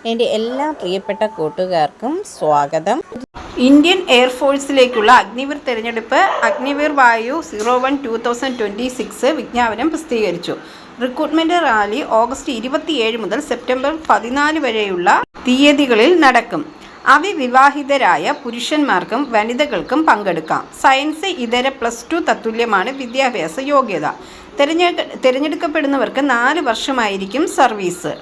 എൻ്റെ എല്ലാ പ്രിയപ്പെട്ട കൂട്ടുകാർക്കും സ്വാഗതം. ഇന്ത്യൻ എയർഫോഴ്സിലേക്കുള്ള അഗ്നിവീർ തെരഞ്ഞെടുപ്പ് അഗ്നിവീർ വായു 01-2026 വിജ്ഞാപനം പ്രസിദ്ധീകരിച്ചു. റിക്രൂട്ട്മെന്റ് റാലി ഓഗസ്റ്റ് 27 മുതൽ സെപ്റ്റംബർ 14 വരെയുള്ള തീയതികളിൽ നടക്കും. അവിവാഹിതരായ പുരുഷന്മാർക്കും വനിതകൾക്കും പങ്കെടുക്കാം. സയൻസ് ഇതര +2 തത്തുല്യമാണ് വിദ്യാഭ്യാസ യോഗ്യത. തിരഞ്ഞെടുക്കപ്പെടുന്നവർക്ക് 4 വർഷമായിരിക്കും സർവീസ്.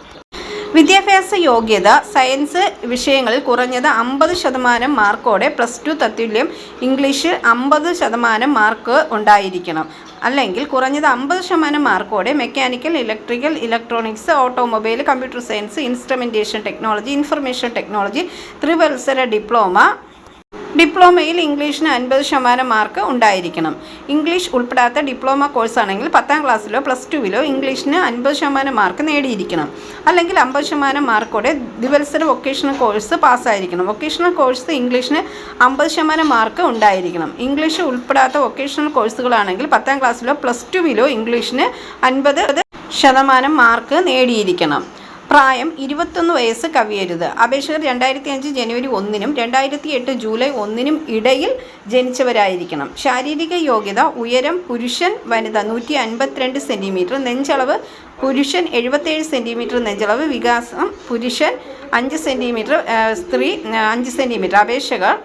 വിദ്യാഭ്യാസ യോഗ്യത: സയൻസ് വിഷയങ്ങളിൽ കുറഞ്ഞത് 50% മാർക്കോടെ +2 തത്തുല്യം ഇംഗ്ലീഷ് 50% മാർക്ക് ഉണ്ടായിരിക്കണം. അല്ലെങ്കിൽ കുറഞ്ഞത് 50% മാർക്കോടെ mechanical, electrical, electronics, automobile, computer science, instrumentation technology, information technology, ത്രിവത്സര ഡിപ്ലോമയിൽ ഇംഗ്ലീഷിന് 50% മാർക്ക് ഉണ്ടായിരിക്കണം. ഇംഗ്ലീഷ് ഉൾപ്പെടാത്ത ഡിപ്ലോമ കോഴ്സാണെങ്കിൽ 10ാം ക്ലാസ്സിലോ +2വിലോ ഇംഗ്ലീഷിന് 50% മാർക്ക് നേടിയിരിക്കണം. അല്ലെങ്കിൽ 50% മാർക്കോടെ ദ്വിവത്സര വൊക്കേഷണൽ കോഴ്സ് പാസ്സായിരിക്കണം. വൊക്കേഷണൽ കോഴ്സ് ഇംഗ്ലീഷിന് 50% മാർക്ക് ഉണ്ടായിരിക്കണം. ഇംഗ്ലീഷ് ഉൾപ്പെടാത്ത വൊക്കേഷണൽ കോഴ്സുകളാണെങ്കിൽ 10ാം ക്ലാസ്സിലോ +2വിലോ ഇംഗ്ലീഷിന് 50% മാർക്ക് നേടിയിരിക്കണം. പ്രായം 21 വയസ്സ് കവിയരുത്. അപേക്ഷകർ 2005 ജനുവരി 1-നും 2008 ജൂലൈ 1-നും ഇടയിൽ ജനിച്ചവരായിരിക്കണം. ശാരീരിക യോഗ്യത: ഉയരം പുരുഷൻ വനിത 152 സെൻറ്റിമീറ്റർ, നെഞ്ചളവ് പുരുഷൻ 77 സെൻറ്റിമീറ്റർ നെഞ്ചളവ്, വികാസം പുരുഷൻ 5 സെൻറ്റിമീറ്റർ, സ്ത്രീ 5 സെൻറ്റിമീറ്റർ. അപേക്ഷകർ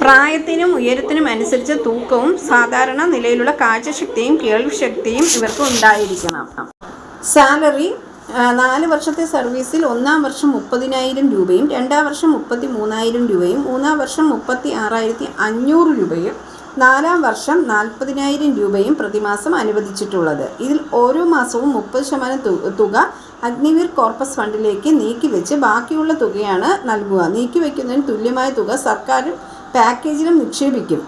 പ്രായത്തിനും ഉയരത്തിനും അനുസരിച്ച് തൂക്കവും സാധാരണ നിലയിലുള്ള കാഴ്ചശക്തിയും കേൾവിശക്തിയും ഇവർക്ക് ഉണ്ടായിരിക്കണം. സാലറി: 4 വർഷത്തെ സർവീസിൽ 1-ാം വർഷം 30,000 രൂപയും 2-ാം വർഷം 33,000 രൂപയും 3-ാം വർഷം 36,500 രൂപയും 4-ാം വർഷം 40,000 രൂപയും പ്രതിമാസം അനുവദിച്ചിട്ടുള്ളത്. ഇതിൽ ഓരോ മാസവും 30% തുക അഗ്നിവീർ കോർപ്പസ് ഫണ്ടിലേക്ക് നീക്കിവെച്ച് ബാക്കിയുള്ള തുകയാണ് നൽകുക. നീക്കിവെക്കുന്നതിന് തുല്യമായ തുക സർക്കാർ പാക്കേജിലും നിക്ഷേപിക്കും.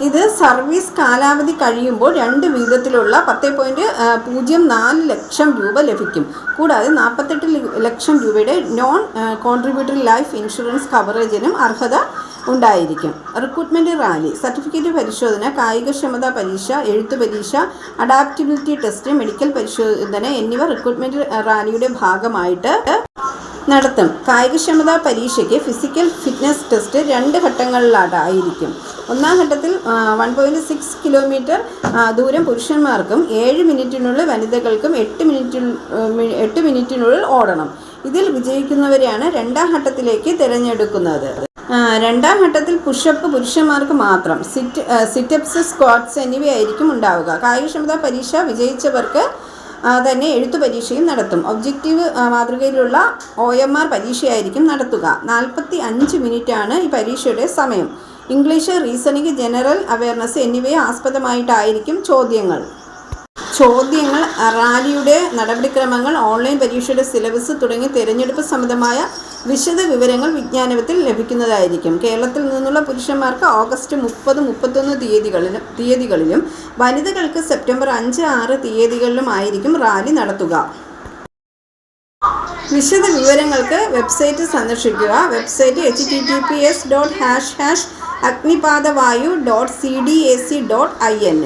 ഇത് സർവീസ് കാലാവധി കഴിയുമ്പോൾ 2 വീതത്തിലുള്ള 10.04 ലക്ഷം രൂപ ലഭിക്കും. കൂടാതെ 48 ലക്ഷം രൂപയുടെ നോൺ കോൺട്രിബ്യൂട്ടറി ലൈഫ് ഇൻഷുറൻസ് കവറേജിനും അർഹത ഉണ്ടായിരിക്കും. റിക്രൂട്ട്മെന്റ് റാലി: സർട്ടിഫിക്കറ്റ് പരിശോധന, കായികക്ഷമതാ പരീക്ഷ, എഴുത്തു പരീക്ഷ, അഡാപ്റ്റബിലിറ്റി ടെസ്റ്റ്, മെഡിക്കൽ പരിശോധന എന്നിവ റിക്രൂട്ട്മെന്റ് റാലിയുടെ ഭാഗമായിട്ട് നടത്തും. കായികക്ഷമതാ പരീക്ഷയ്ക്ക് ഫിസിക്കൽ ഫിറ്റ്നസ് ടെസ്റ്റ് 2 ഘട്ടങ്ങളിലായിരിക്കും. 1-ാം ഘട്ടത്തിൽ 1.6 കിലോമീറ്റർ ദൂരം പുരുഷന്മാർക്കും 7 മിനിറ്റിനുള്ളിൽ വനിതകൾക്കും 8 മിനിറ്റിനുള്ളിൽ ഓടണം. ഇതിൽ വിജയിക്കുന്നവരെയാണ് 2-ാം ഘട്ടത്തിലേക്ക് തിരഞ്ഞെടുക്കുന്നത്. 2-ാം ഘട്ടത്തിൽ പുഷപ്പ് പുരുഷന്മാർക്ക് മാത്രം, സിറ്റപ്സ്, സ്ക്വാട്സ് എന്നിവയായിരിക്കും ഉണ്ടാവുക. കായികക്ഷമതാ പരീക്ഷ വിജയിച്ചവർക്ക് തന്നെ എഴുത്തു പരീക്ഷയും നടത്തും. ഒബ്ജക്റ്റീവ് മാതൃകയിലുള്ള OMR പരീക്ഷയായിരിക്കും നടത്തുക. 45 മിനിറ്റാണ് ഈ പരീക്ഷയുടെ സമയം. ഇംഗ്ലീഷ്, റീസണിംഗ്, ജനറൽ അവയർനെസ് എന്നിവയെ ആസ്പദമായിട്ടായിരിക്കും ചോദ്യങ്ങൾ. റാലിയുടെ നടപടിക്രമങ്ങൾ, ഓൺലൈൻ പരീക്ഷയുടെ സിലബസ് തുടങ്ങി തിരഞ്ഞെടുപ്പ് സംബന്ധമായ വിശദ വിവരങ്ങൾ വിജ്ഞാപനത്തിൽ ലഭിക്കുന്നതായിരിക്കും. കേരളത്തിൽ നിന്നുള്ള പുരുഷന്മാർക്ക് ഓഗസ്റ്റ് 30, 31 തീയതികളിലും വനിതകൾക്ക് സെപ്റ്റംബർ 5, 6 തീയതികളിലുമായിരിക്കും റാലി നടത്തുക. വിശദ വിവരങ്ങൾക്ക് വെബ്സൈറ്റ് സന്ദർശിക്കുക. Website https://agnipadavayu.cdac.in.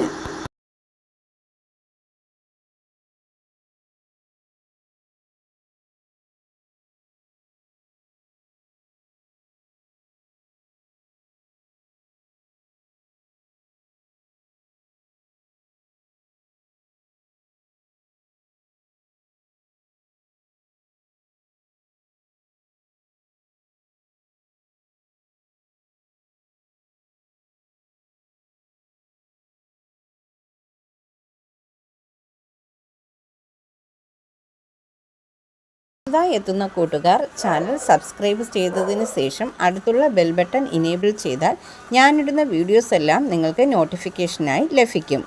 പുതുതായി എത്തുന്ന കൂട്ടുകാർ ചാനൽ സബ്സ്ക്രൈബ് ചെയ്തതിന് ശേഷം അടുത്തുള്ള ബെൽ ബട്ടൺ ഇനേബിൾ ചെയ്താൽ ഞാനിടുന്ന വീഡിയോസ് എല്ലാം നിങ്ങൾക്ക് നോട്ടിഫിക്കേഷനായി ലഭിക്കും.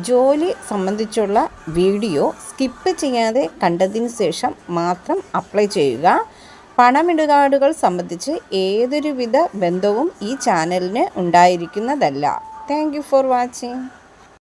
ജോലി സംബന്ധിച്ചുള്ള വീഡിയോ സ്കിപ്പ് ചെയ്യാതെ കണ്ടതിന് ശേഷം മാത്രം അപ്ലൈ ചെയ്യുക. പണമിടപാടുകൾ സംബന്ധിച്ച് ഏതൊരുവിധ ബന്ധവും ഈ ചാനലിന് ഉണ്ടായിരിക്കുന്നതല്ല. Thank you for watching.